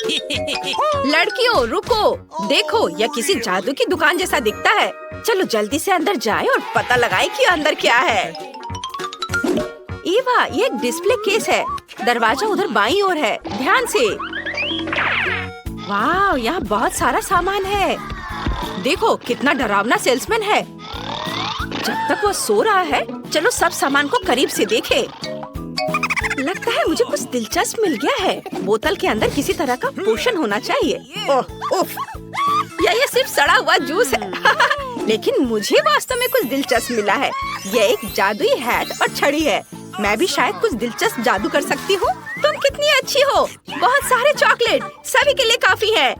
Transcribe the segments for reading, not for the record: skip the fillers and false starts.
लड़कियों रुको, देखो यह किसी जादू की दुकान जैसा दिखता है। चलो जल्दी से अंदर जाएं और पता लगाएं कि अंदर क्या है। ईवा, ये एक डिस्प्ले केस है। दरवाजा उधर बाईं ओर है, ध्यान से। वाह, यहाँ बहुत सारा सामान है। देखो कितना डरावना सेल्समैन है। जब तक वो सो रहा है, चलो सब सामान को करीब से देखें। लगता है मुझे कुछ दिलचस्प मिल गया है। बोतल के अंदर किसी तरह का पोषण होना चाहिए। ओह उफ, ये सिर्फ सड़ा हुआ जूस है। लेकिन मुझे वास्तव में कुछ दिलचस्प मिला है। यह एक जादुई हैट और छड़ी है। मैं भी शायद कुछ दिलचस्प जादू कर सकती हूँ। तुम कितनी अच्छी हो। बहुत सारे चॉकलेट, सभी के लिए काफी है।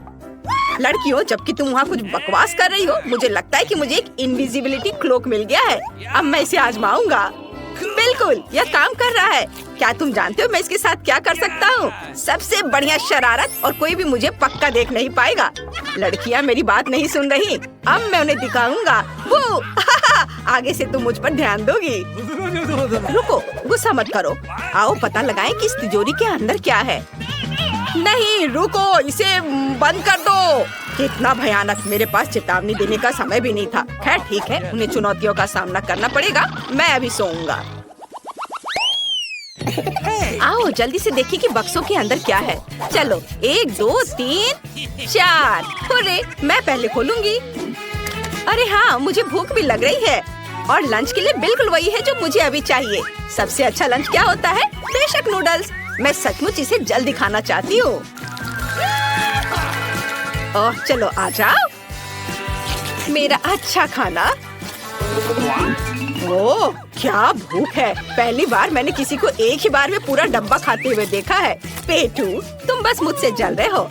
लड़कियों, जबकि तुम वहाँ कुछ बकवास कर रही हो, मुझे लगता है कि मुझे एक इनविजिबिलिटी क्लोक मिल गया है। अब मैं इसे आजमाऊंगा। बिल्कुल, यह काम कर रहा है। क्या तुम जानते हो मैं इसके साथ क्या कर सकता हूँ? सबसे बढ़िया शरारत, और कोई भी मुझे पक्का देख नहीं पाएगा। लड़कियाँ मेरी बात नहीं सुन रही। अब मैं उन्हें दिखाऊंगा। वो आगे से तुम मुझ पर ध्यान दोगी। रुको, गुस्सा मत करो। आओ पता लगाएं कि इस तिजोरी के अंदर क्या है। नहीं रुको, इसे बंद कर दो। कितना भयानक। मेरे पास चेतावनी देने का समय भी नहीं था। खैर ठीक है, उन्हें चुनौतियों का सामना करना पड़ेगा। मैं अभी सोऊंगा। आओ जल्दी से देखिए कि बक्सों के अंदर क्या है। चलो 1 2 3 4। हुर्रे, मैं पहले खोलूंगी। अरे हाँ, मुझे भूख भी लग रही है और लंच के लिए बिल्कुल वही है जो मुझे अभी चाहिए। सबसे अच्छा लंच क्या होता है? बेशक नूडल्स। मैं सचमुच इसे जल्दी खाना चाहती हूँ। ओह चलो आ जाओ, मेरा अच्छा खाना। ओह क्या भूख है। पहली बार मैंने किसी को एक ही बार में पूरा डब्बा खाते हुए देखा है। पेटू, तुम बस मुझसे जल रहे हो।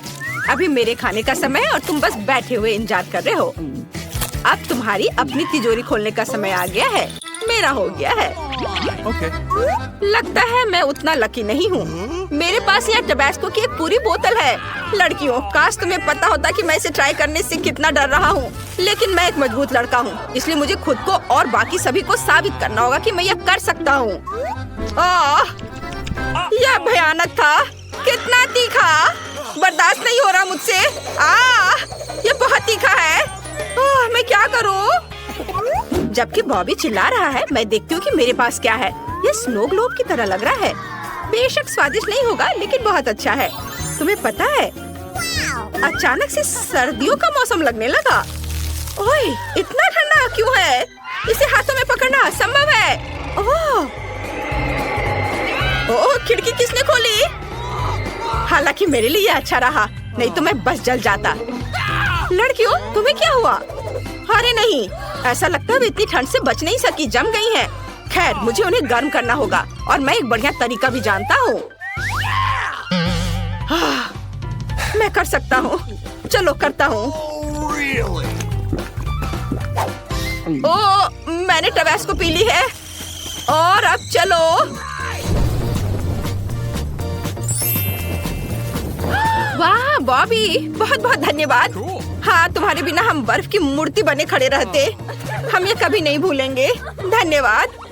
अभी मेरे खाने का समय है और तुम बस बैठे हुए इंतजार कर रहे हो। अब तुम्हारी अपनी तिजोरी खोलने का समय आ गया है। मेरा हो गया है। लगता है मैं उतना लकी नहीं हूँ। मेरे पास यहाँ टबैस्को की एक पूरी बोतल है। लड़कियों, काश तुम्हें पता होता कि मैं इसे ट्राई करने से कितना डर रहा हूँ। लेकिन मैं एक मजबूत लड़का हूँ, इसलिए मुझे खुद को और बाकी सभी को साबित करना होगा कि मैं यह कर सकता हूँ। यह भयानक था। कितना तीखा, बर्दाश्त नहीं हो रहा मुझसे। यह बहुत तीखा है। मैं क्या करूँ? जबकि बॉबी चिल्ला रहा है, मैं देखती हूँ कि मेरे पास क्या है। यह स्नो ग्लोब की तरह लग रहा है। बेशक स्वादिष्ट नहीं होगा, लेकिन बहुत अच्छा है। तुम्हें पता है, अचानक से सर्दियों का मौसम लगने लगा। ओए, इतना ठंडा क्यों है? इसे हाथों में पकड़ना असंभव है। ओह, खिड़की किसने खोली? हालांकि मेरे लिए अच्छा रहा, नहीं तो मैं बस जल जाता। लड़कियों, तुम्हें क्या हुआ? अरे नहीं, ऐसा लगता है वे इतनी ठंड से बच नहीं सकी, जम गई हैं। खैर, मुझे उन्हें गर्म करना होगा और मैं एक बढ़िया तरीका भी जानता हूँ। मैं कर सकता हूँ। चलो करता हूँ। मैंने टबैस्को पी ली है और अब चलो। वाह बॉबी, बहुत बहुत धन्यवाद। हाँ, तुम्हारे बिना हम बर्फ की मूर्ति बने खड़े रहते। हम ये कभी नहीं भूलेंगे। धन्यवाद।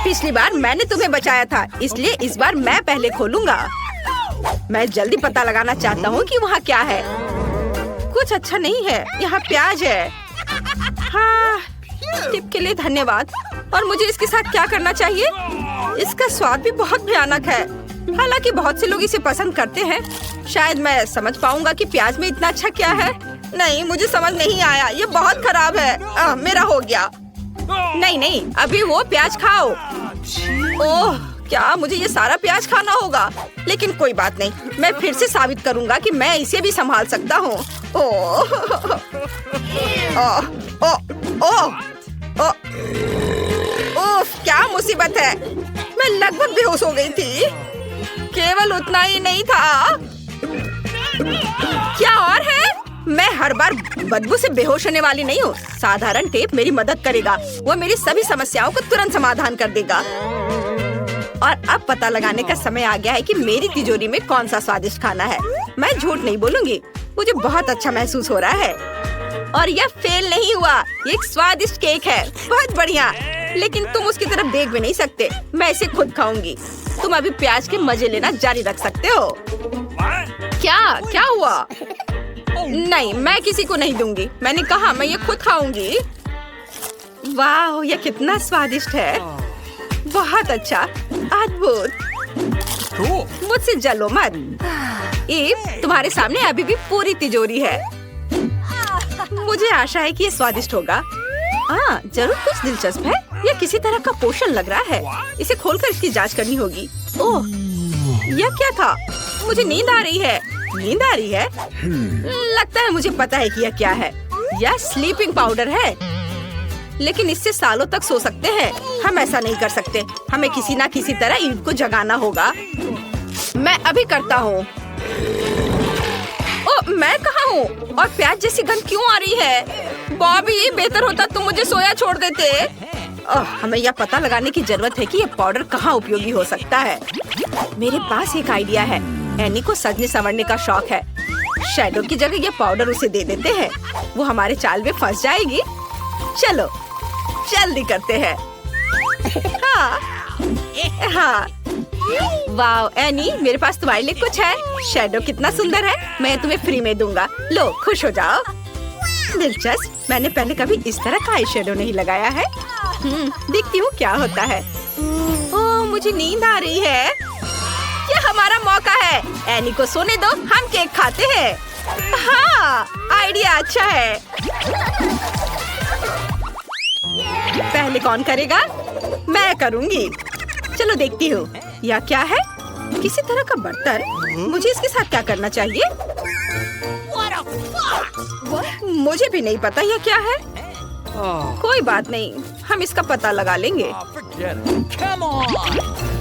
पिछली बार मैंने तुम्हें बचाया था, इसलिए इस बार मैं पहले खोलूंगा। मैं जल्दी पता लगाना चाहता हूँ कि वहाँ क्या है। कुछ अच्छा नहीं है। यहाँ प्याज है। हाँ, टिप के लिए धन्यवाद। और मुझे इसके साथ क्या करना चाहिए? इसका स्वाद भी बहुत भयानक है। हालांकि बहुत से लोग इसे पसंद करते हैं। शायद मैं समझ पाऊंगा कि प्याज में इतना अच्छा क्या है। नहीं, मुझे समझ नहीं आया। ये बहुत खराब है। मेरा हो गया। नहीं नहीं, अभी वो प्याज खाओ। ओह, क्या मुझे ये सारा प्याज खाना होगा? लेकिन कोई बात नहीं, मैं फिर से साबित करूंगा कि मैं इसे भी संभाल सकता हूँ। ओह, ओह, ओह, ओह, ओह, क्या मुसीबत है। मैं लगभग बेहोश हो गई थी। केवल उतना ही नहीं था। क्या और है? मैं हर बार बदबू से बेहोश होने वाली नहीं हूँ। साधारण टेप मेरी मदद करेगा। वो मेरी सभी समस्याओं को तुरंत समाधान कर देगा। और अब पता लगाने का समय आ गया है कि मेरी तिजोरी में कौन सा स्वादिष्ट खाना है। मैं झूठ नहीं बोलूंगी, मुझे बहुत अच्छा महसूस हो रहा है। और यह फेल नहीं हुआ। ये एक स्वादिष्ट केक है, बहुत बढ़िया। लेकिन तुम उसकी तरफ देख भी नहीं सकते। मैं इसे खुद खाऊंगी। तुम अभी प्याज के मजे लेना जारी रख सकते हो। क्या हुआ? नहीं, मैं किसी को नहीं दूंगी। मैंने कहा मैं ये खुद खाऊंगी। वाह, ये कितना स्वादिष्ट है। बहुत अच्छा, अद्भुत। मुझसे जलो मत। तुम्हारे सामने अभी भी पूरी तिजोरी है। मुझे आशा है कि ये स्वादिष्ट होगा। जरूर कुछ दिलचस्प है। यह किसी तरह का पोषण लग रहा है। इसे खोलकर इसकी जांच करनी होगी। ओह, यह क्या था? मुझे नींद आ रही है। नींद आ रही है? लगता है मुझे पता है कि यह क्या है। यह स्लीपिंग पाउडर है, लेकिन इससे सालों तक सो सकते हैं। हम ऐसा नहीं कर सकते। हमें किसी ना किसी तरह ईद को जगाना होगा। मैं अभी करता हूँ। ओह, मैं कहाँ हूँ? और प्याज जैसी गंध क्यों आ रही है? बॉबी, बेहतर होता तुम मुझे सोया छोड़ देते। हमें यह पता लगाने की जरूरत है कि यह पाउडर कहाँ उपयोगी हो सकता है। मेरे पास एक आइडिया है। एनी को सजने संवरने का शौक है। शैडो की जगह यह पाउडर उसे दे देते हैं। वो हमारे चाल में फंस जाएगी। चलो जल्दी करते हैं। हाँ। वाह एनी, मेरे पास तुम्हारे लिए कुछ है। शैडो कितना सुंदर है। मैं तुम्हें फ्री में दूंगा। लो, खुश हो जाओ। दिलचस्प, मैंने पहले कभी इस तरह का आई शेडो नहीं लगाया है। देखती हूँ क्या होता है। ओह, मुझे नींद आ रही है। ये हमारा मौका है। एनी को सोने दो, हम केक खाते हैं। हाँ, आइडिया अच्छा है। पहले कौन करेगा? मैं करूँगी। चलो देखती हूँ। यह क्या है? किसी तरह का बर्तन। मुझे इसके साथ क्या करना चाहिए? मुझे भी नहीं पता यह क्या है। कोई बात नहीं, हम इसका पता लगा लेंगे।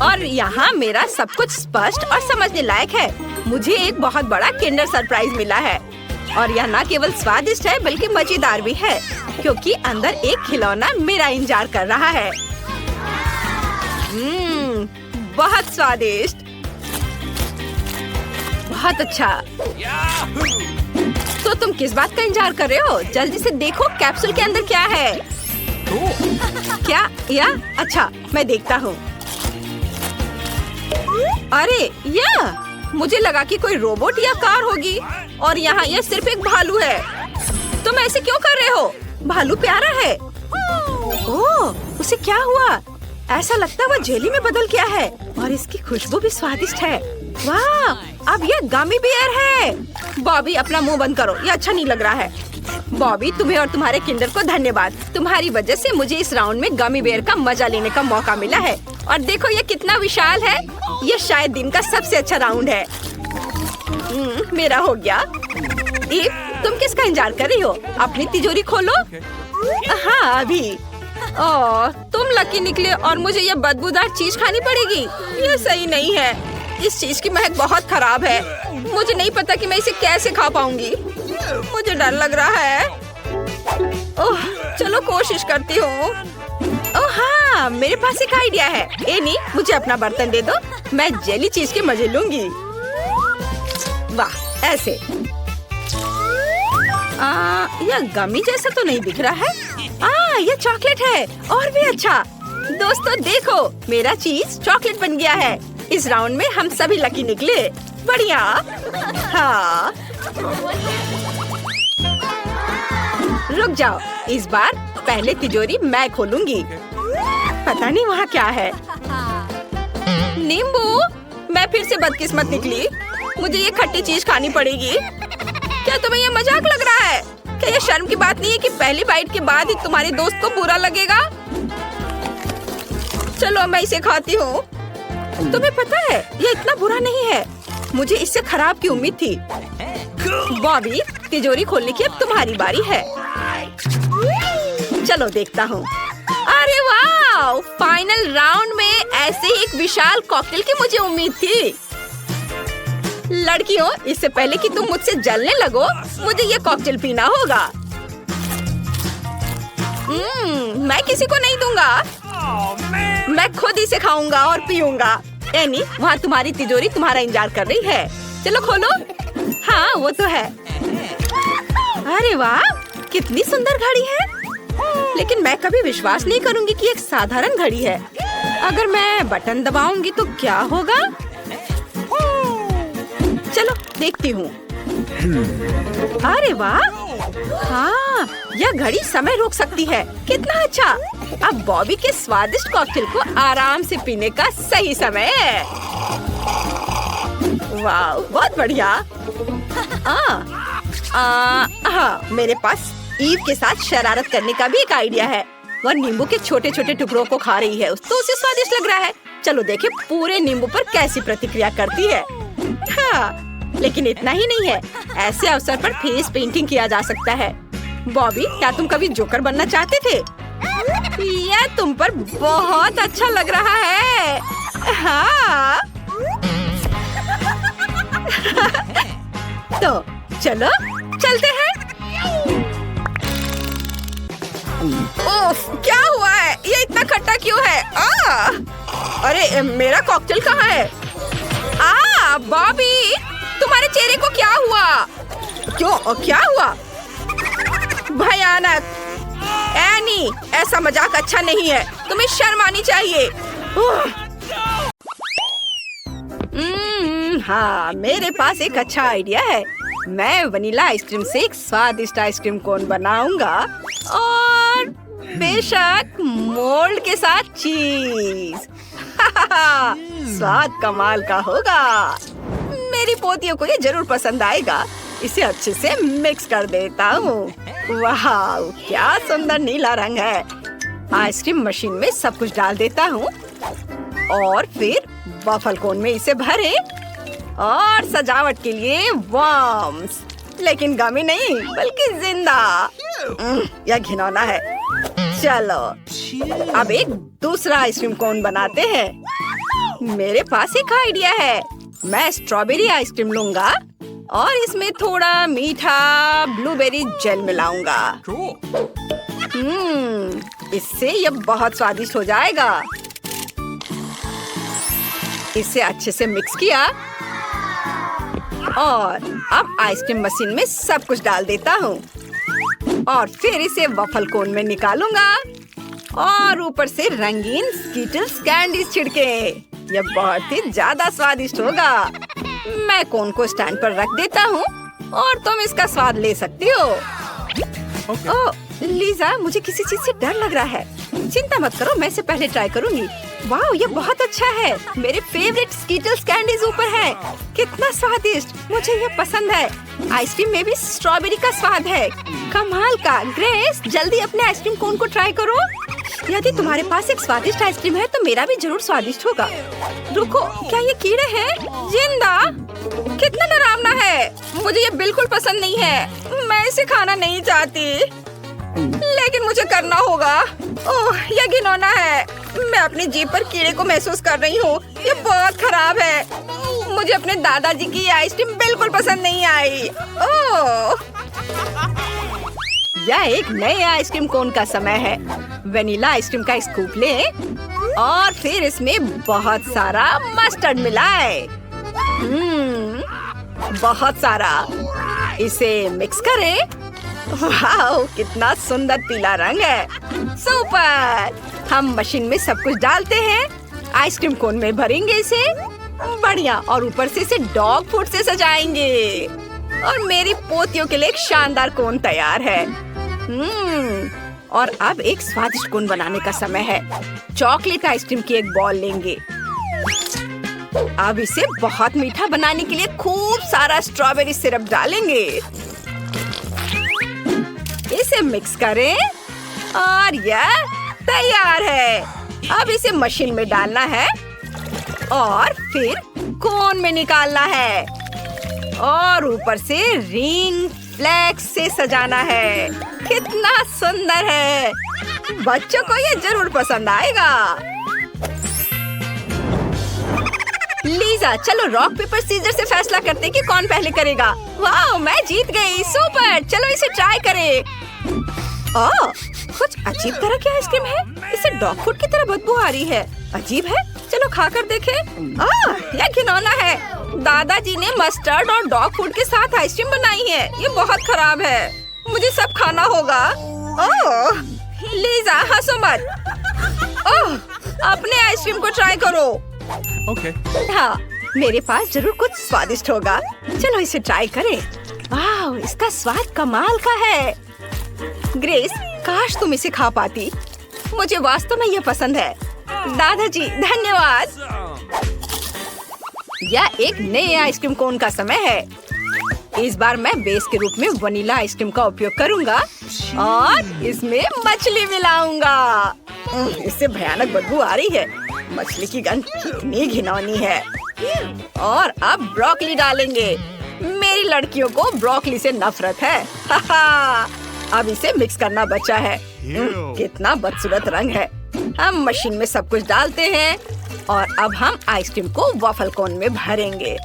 और यहाँ मेरा सब कुछ स्पष्ट और समझने लायक है। मुझे एक बहुत बड़ा किंडर सरप्राइज मिला है। और यह न केवल स्वादिष्ट है बल्कि मजेदार भी है, क्योंकि अंदर एक खिलौना मेरा इंतजार कर रहा है। बहुत स्वादिष्ट, बहुत अच्छा। तो तुम किस बात का इंतजार कर रहे हो? जल्दी से देखो कैप्सूल के अंदर क्या है। क्या? या अच्छा, मैं देखता हूँ। अरे यह, मुझे लगा कि कोई रोबोट या कार होगी, और यहाँ यह सिर्फ एक भालू है। तुम ऐसे क्यों कर रहे हो? भालू प्यारा है। ओह, उसे क्या हुआ? ऐसा लगता है वो जेली में बदल गया है, और इसकी खुशबू भी स्वादिष्ट है। वाह, अब ये गमी बियर है। बॉबी, अपना मुंह बंद करो, ये अच्छा नहीं लग रहा है। बॉबी, तुम्हें और तुम्हारे किंडर को धन्यवाद। तुम्हारी वजह से मुझे इस राउंड में गमी बियर का मजा लेने का मौका मिला है। और देखो ये कितना विशाल है। ये शायद दिन का सबसे अच्छा राउंड है। मेरा हो गया। तुम किसका इंतजार कर रही हो? अपनी तिजोरी खोलो। हाँ, अभी। ओह, तुम लकी निकले और मुझे ये बदबूदार चीज खानी पड़ेगी। ये सही नहीं है। इस चीज की महक बहुत खराब है। मुझे नहीं पता कि मैं इसे कैसे खा पाऊंगी। मुझे डर लग रहा है। ओह, चलो कोशिश करती हूँ। ओह हाँ, मेरे पास एक आइडिया है। एनी, मुझे अपना बर्तन दे दो। मैं जेली चीज के मजे लूंगी। वाह, ऐसे। यह गमी जैसा तो नहीं दिख रहा है। यह चॉकलेट है, और भी अच्छा। दोस्तों देखो, मेरा चीज चॉकलेट बन गया है। इस राउंड में हम सभी लकी निकले। बढ़िया। हाँ, रुक जाओ, इस बार पहले तिजोरी मैं खोलूंगी। पता नहीं वहाँ क्या है। नींबू, मैं फिर से बदकिस्मत निकली। मुझे ये खट्टी चीज खानी पड़ेगी। क्या तुम्हें ये मजाक लग रहा है? क्या ये शर्म की बात नहीं है कि पहली बाइट के बाद ही तुम्हारे दोस्त को बुरा लगेगा? चलो मैं इसे खाती हूँ। तुम्हें पता है ये इतना बुरा नहीं है। मुझे इससे खराब की उम्मीद थी। बॉबी, तिजोरी खोलने की अब तुम्हारी बारी है। चलो देखता हूँ। अरे वाह, फाइनल राउंड में ऐसे ही एक विशाल कॉकटेल की मुझे उम्मीद थी। लड़कियों, इससे पहले कि तुम मुझसे जलने लगो, मुझे ये कॉकटेल पीना होगा। मैं किसी को नहीं दूंगा। मैं खुद इसे खाऊंगा और पीऊंगा। एनी, वहाँ तुम्हारी तिजोरी तुम्हारा इंतजार कर रही है। चलो खोलो। हाँ, वो तो है। अरे वाह, कितनी सुंदर घड़ी है। लेकिन मैं कभी विश्वास नहीं करूंगी कि एक साधारण घड़ी है। अगर मैं बटन दबाऊंगी तो क्या होगा? चलो देखती हूँ। अरे वाह, हाँ, यह घड़ी समय रोक सकती है। कितना अच्छा। अब बॉबी के स्वादिष्ट कॉकटेल को आराम से पीने का सही समय है। वाह, बहुत बढ़िया। हाँ, मेरे पास ईव के साथ शरारत करने का भी एक आइडिया है। वह नींबू के छोटे छोटे टुकड़ों को खा रही है, तो उसे स्वादिष्ट लग रहा है। चलो देखें पूरे नींबू पर कैसी प्रतिक्रिया करती है। हाँ, लेकिन इतना ही नहीं है, ऐसे अवसर पर फेस पेंटिंग किया जा सकता है। बॉबी, क्या तुम कभी जोकर बनना चाहते थे? यह तुम पर बहुत अच्छा लग रहा है। हाँ। तो चलो चलते हैं। ओफ, क्या हुआ है? ये इतना खट्टा क्यों है? अरे मेरा कॉकटेल कहाँ है? बॉबी, तुम्हारे चेहरे को क्या हुआ? क्यों, क्या हुआ? भयानक। एनी, ऐसा मजाक अच्छा नहीं है। तुम्हें शर्म आनी चाहिए। हाँ, मेरे पास एक अच्छा आइडिया है। मैं वनीला आइसक्रीम से एक स्वादिष्ट आइसक्रीम कोन बनाऊंगा और बेशक मोल्ड के साथ चीज। स्वाद कमाल का होगा। मेरी पोतियों को ये जरूर पसंद आएगा। इसे अच्छे से मिक्स कर देता हूँ। वाह, क्या सुंदर नीला रंग है। आइसक्रीम मशीन में सब कुछ डाल देता हूँ और फिर वफल कोन में इसे भरे और सजावट के लिए वर्म्स, लेकिन गमी नहीं बल्कि जिंदा। यह घिनौना है। चलो अब एक दूसरा आइसक्रीम कोन बनाते हैं। मेरे पास एक आइडिया है। मैं स्ट्रॉबेरी आइसक्रीम लूंगा और इसमें थोड़ा मीठा ब्लूबेरी जेल मिलाऊंगा। इससे यह बहुत स्वादिष्ट हो जाएगा। इसे अच्छे से मिक्स किया और अब आइसक्रीम मशीन में सब कुछ डाल देता हूँ और फिर इसे वफल कोन में निकालूंगा और ऊपर से रंगीन स्कीटल्स कैंडीज छिड़के। यह बहुत ही ज्यादा स्वादिष्ट होगा। मैं कोन को स्टैंड पर रख देता हूँ और तुम इसका स्वाद ले सकती हो। ओह लीजा, मुझे किसी चीज से डर लग रहा है। चिंता मत करो, मैं इसे पहले ट्राई करूंगी। वाह, ये बहुत अच्छा है। मेरे फेवरेट स्कीटल्स कैंडीज ऊपर है। कितना स्वादिष्ट, मुझे ये पसंद है। आइसक्रीम में भी स्ट्रॉबेरी का स्वाद है। कमाल का। ग्रेस, जल्दी अपने आइसक्रीम कोन को ट्राई करो। यदि तुम्हारे पास एक स्वादिष्ट आइसक्रीम है तो मेरा भी जरूर स्वादिष्ट होगा। रुको, क्या ये कीड़े हैं? जिंदा? कितना डरावना है। मुझे ये बिल्कुल पसंद नहीं है। मैं इसे खाना नहीं चाहती, लेकिन मुझे करना होगा। ओह, यह घिनौना है। मैं अपनी जीभ पर कीड़े को महसूस कर रही हूँ। ये बहुत खराब है। मुझे अपने दादाजी की आइसक्रीम बिल्कुल पसंद नहीं आई। ओह, यह एक नए आइसक्रीम कोन का समय है। वनीला आइसक्रीम का स्कूप लें और फिर इसमें बहुत सारा मस्टर्ड मिलाएं। बहुत सारा। इसे मिक्स करें। वाह, कितना सुंदर पीला रंग है। सुपर। हम मशीन में सब कुछ डालते हैं, आइसक्रीम कोन में भरेंगे इसे। बढ़िया। और ऊपर से इसे डॉग फूड से सजाएंगे और मेरी पोतियों के लिए एक शानदार कोन तैयार है। और अब एक स्वादिष्ट कोन बनाने का समय है। चॉकलेट आइसक्रीम की एक बॉल लेंगे। अब इसे बहुत मीठा बनाने के लिए खूब सारा स्ट्रॉबेरी सिरप डालेंगे। इसे मिक्स करें और यह तैयार है। अब इसे मशीन में डालना है और फिर कोन में निकालना है और ऊपर से रिंग फ्लेक्स से सजाना है। कितना सुंदर है। बच्चों को ये जरूर पसंद आएगा। लीजा, चलो रॉक पेपर सीजर से फैसला करते हैं कि कौन पहले करेगा। वाह, मैं जीत गई। सुपर। चलो इसे ट्राई करें। कुछ अजीब तरह की आइसक्रीम है। इसे डॉग फूड की तरह बदबू आ रही है। अजीब है। चलो खाकर देखें। यह घिनौना है। दादाजी ने मस्टर्ड और डॉग फूड के साथ आइसक्रीम बनाई है। ये बहुत खराब है। मुझे सब खाना होगा। ओह लीजा, हंसो मत। ओह, अपने आइसक्रीम को ट्राई करो। Okay. हाँ, मेरे पास जरूर कुछ स्वादिष्ट होगा। चलो इसे ट्राई करें। वाह, इसका स्वाद कमाल का है। ग्रेस, काश तुम इसे खा पाती। मुझे वास्तव में यह पसंद है। दादाजी धन्यवाद। यह एक नए आइसक्रीम कोन का समय है। इस बार मैं बेस के रूप में वनीला आइसक्रीम का उपयोग करूंगा और इसमें मछली मिलाऊंगा। इससे भयानक बदबू आ रही है। मछली की गंध कितनी घिनौनी है। और अब ब्रोकली डालेंगे। मेरी लड़कियों को ब्रोकली से नफरत है। अब इसे मिक्स करना बचा है। कितना बदसूरत रंग है। हम मशीन में सब कुछ डालते हैं और अब हम आइसक्रीम को वॉफल कोन में भरेंगे।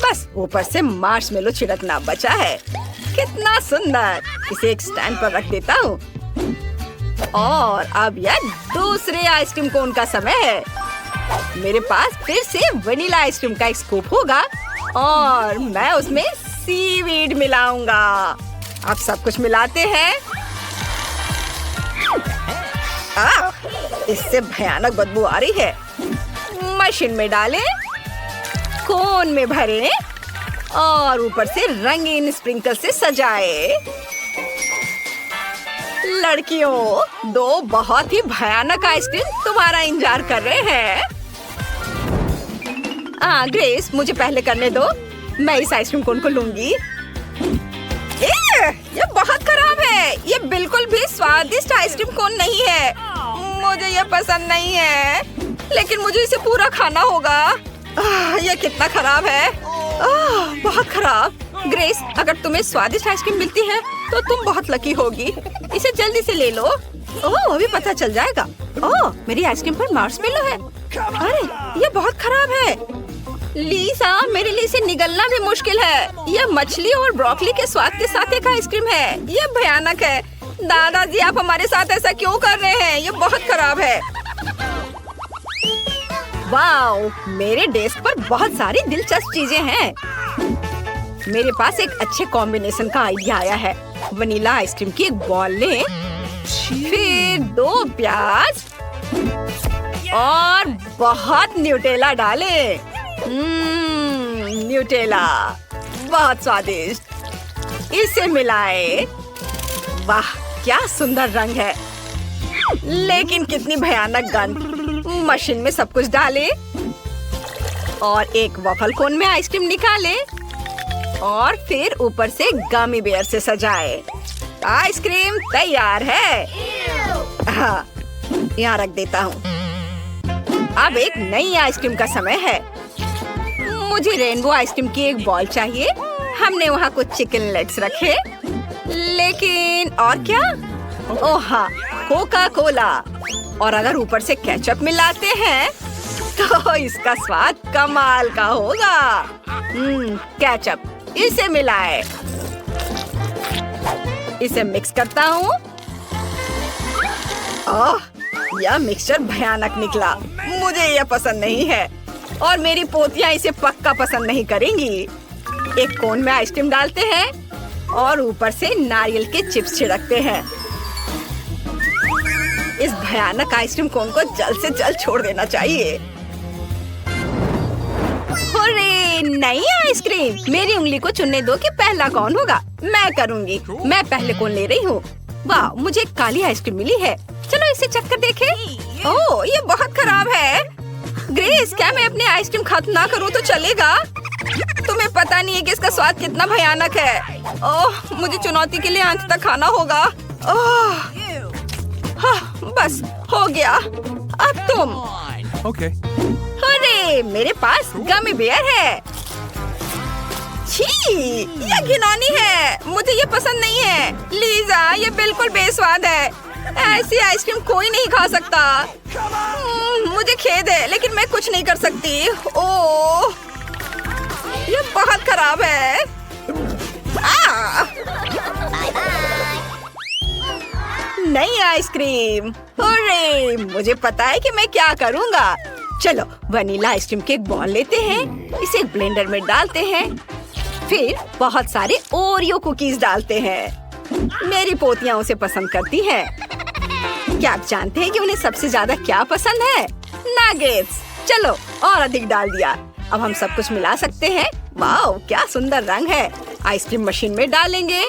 बस ऊपर से मार्शमेलो छिड़कना बचा है। कितना सुंदर। इसे एक स्टैंड पर रख देता हूँ। और अब यह दूसरे आइसक्रीम कोन का समय है। मेरे पास फिर से वनीला आइसक्रीम का एक स्कूप होगा और मैं उसमें सीवीड मिलाऊंगा। अब सब कुछ मिलाते हैं। इससे भयानक बदबू आ रही है। मशीन में डालें, कोन में भरें और ऊपर से रंगीन स्प्रिंकल से सजाएं। लड़कियों, दो बहुत ही भयानक आइसक्रीम तुम्हारा इंतजार कर रहे हैं। ग्रेस, मुझे पहले करने दो। मैं इस आइसक्रीम कोन को लूंगी। ये बहुत खराब है। ये बिल्कुल भी स्वादिष्ट आइसक्रीम कोन नहीं है। मुझे ये पसंद नहीं है, लेकिन मुझे इसे पूरा खाना होगा। ये कितना खराब है। बहुत खराब। ग्रेस, अगर तुम्हें स्वादिष्ट आइसक्रीम मिलती है तो तुम बहुत लकी होगी। इसे जल्दी से ले लो। ओह, अभी पता चल जाएगा। ओह, मेरी आइसक्रीम पर मार्शमेलो है। अरे, ये बहुत खराब है। लीसा, मेरे लिए इसे निगलना भी मुश्किल है। यह मछली और ब्रोकली के स्वाद के साथ एक आइसक्रीम है। यह भयानक है। दादाजी, आप हमारे साथ ऐसा क्यों कर रहे हैं? ये बहुत खराब है। वाओ, मेरे डेस्क पर बहुत सारी दिलचस्प चीजें हैं। मेरे पास एक अच्छे कॉम्बिनेशन का आइडिया आया है। वनीला आइसक्रीम की एक बॉल लें, फिर 2 प्याज और बहुत न्यूटेला डालें। न्यूटेला बहुत स्वादिष्ट। इसे मिलाएं। वाह, क्या सुंदर रंग है, लेकिन कितनी भयानक गंध। मशीन में सब कुछ डालें और एक वॉफल कोन में आइसक्रीम निकालें और फिर ऊपर से गमी बेयर से सजाएं। आइसक्रीम तैयार है। हाँ, यहाँ रख देता हूँ। अब एक नई आइसक्रीम का समय है। मुझे रेनबो आइसक्रीम की एक बॉल चाहिए। हमने वहाँ कुछ चिकन लेग्स रखे, लेकिन और क्या? ओह हाँ, कोका कोला। और अगर ऊपर से केचप मिलाते हैं तो इसका स्वाद कमाल का होगा। केचप, इसे मिलाएं। इसे मिक्स करता हूँ। ओह, यह मिक्सचर भयानक निकला। मुझे यह पसंद नहीं है और मेरी पोतियां इसे पक्का पसंद नहीं करेंगी। एक कोन में आइसक्रीम डालते हैं और ऊपर से नारियल के चिप्स छिड़कते हैं। इस भयानक आइसक्रीम कोन को जल्द से जल्द छोड़ देना चाहिए। अरे, नई आइसक्रीम। मेरी उंगली को चुनने दो कि पहला कौन होगा। मैं करूंगी। मैं पहले कौन ले रही हूँ। वाह, मुझे काली आइसक्रीम मिली है। चलो इसे चखकर देखें। ओह, ये बहुत खराब है। ग्रेस, क्या मैं अपनी आइसक्रीम खत्म ना करूँ तो चलेगा? तुम्हें पता नहीं है कि इसका स्वाद कितना भयानक है। ओह, मुझे चुनौती के लिए अंत तक खाना होगा। ओह, हाँ, बस हो गया। अब तुम। Okay. अरे, मेरे पास गमी बेयर है। छी, ये घिनौनी है। मुझे ये पसंद नहीं है। लीजा, ये बिल्कुल बेस्वाद है। ऐसी आइसक्रीम कोई नहीं खा सकता। मुझे खेद है, लेकिन मैं कुछ नहीं कर सकती। ओह, ये बहुत खराब है। नई आइसक्रीम। अरे, मुझे पता है कि मैं क्या करूँगा। चलो, वनीला आइसक्रीम की एक बॉल लेते हैं, इसे एक ब्लेंडर में डालते हैं, फिर बहुत सारे ओरियो कुकीज डालते हैं। मेरी पोतियां उसे पसंद करती हैं। क्या आप जानते हैं कि उन्हें सबसे ज्यादा क्या पसंद है? नगेट्स। चलो, और अधिक डाल दिया। अब हम सब कुछ मिला सकते हैं। वाओ, क्या सुंदर रंग है। आइसक्रीम मशीन में डालेंगे,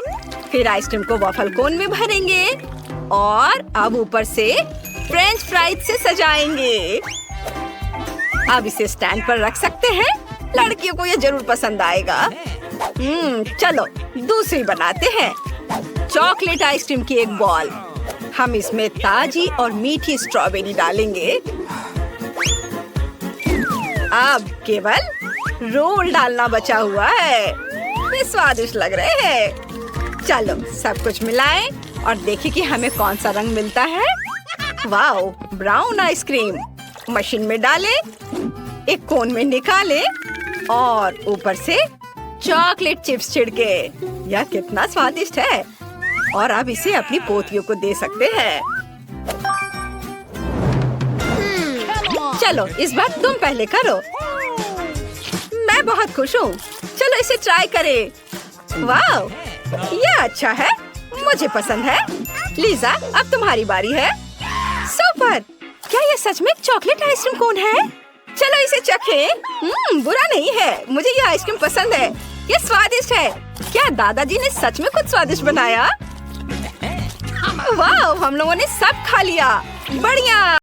फिर आइसक्रीम को वॉफल कोन में भरेंगे और अब ऊपर से फ्रेंच फ्राइज से सजाएंगे। अब इसे स्टैंड पर रख सकते हैं। लड़कियों को ये जरूर पसंद आएगा। चलो दूसरी बनाते हैं। चॉकलेट आइसक्रीम की एक बॉल। हम इसमें ताजी और मीठी स्ट्रॉबेरी डालेंगे। अब केवल रोल डालना बचा हुआ है। वे स्वादिष्ट लग रहे हैं। चलो सब कुछ मिलाएं और देखें कि हमें कौन सा रंग मिलता है। Wow, brown ice cream. मशीन में डालें, एक कोन में निकालें और ऊपर से चॉकलेट चिप्स छिड़के। यह कितना स्वादिष्ट है। और अब इसे अपनी पोतियों को दे सकते हैं। चलो इस बार तुम पहले करो। मैं बहुत खुश हूँ। चलो इसे ट्राई करें। वाओ, यह अच्छा है, मुझे पसंद है। लीजा, अब तुम्हारी बारी है। सुपर! क्या ये सच में चॉकलेट आइसक्रीम कोन है? चलो इसे चखें। बुरा नहीं है, मुझे यह आइसक्रीम पसंद है। ये स्वादिष्ट है। क्या दादाजी ने सच में कुछ स्वादिष्ट बनाया? वाह, हम लोगों ने सब खा लिया। बढ़िया।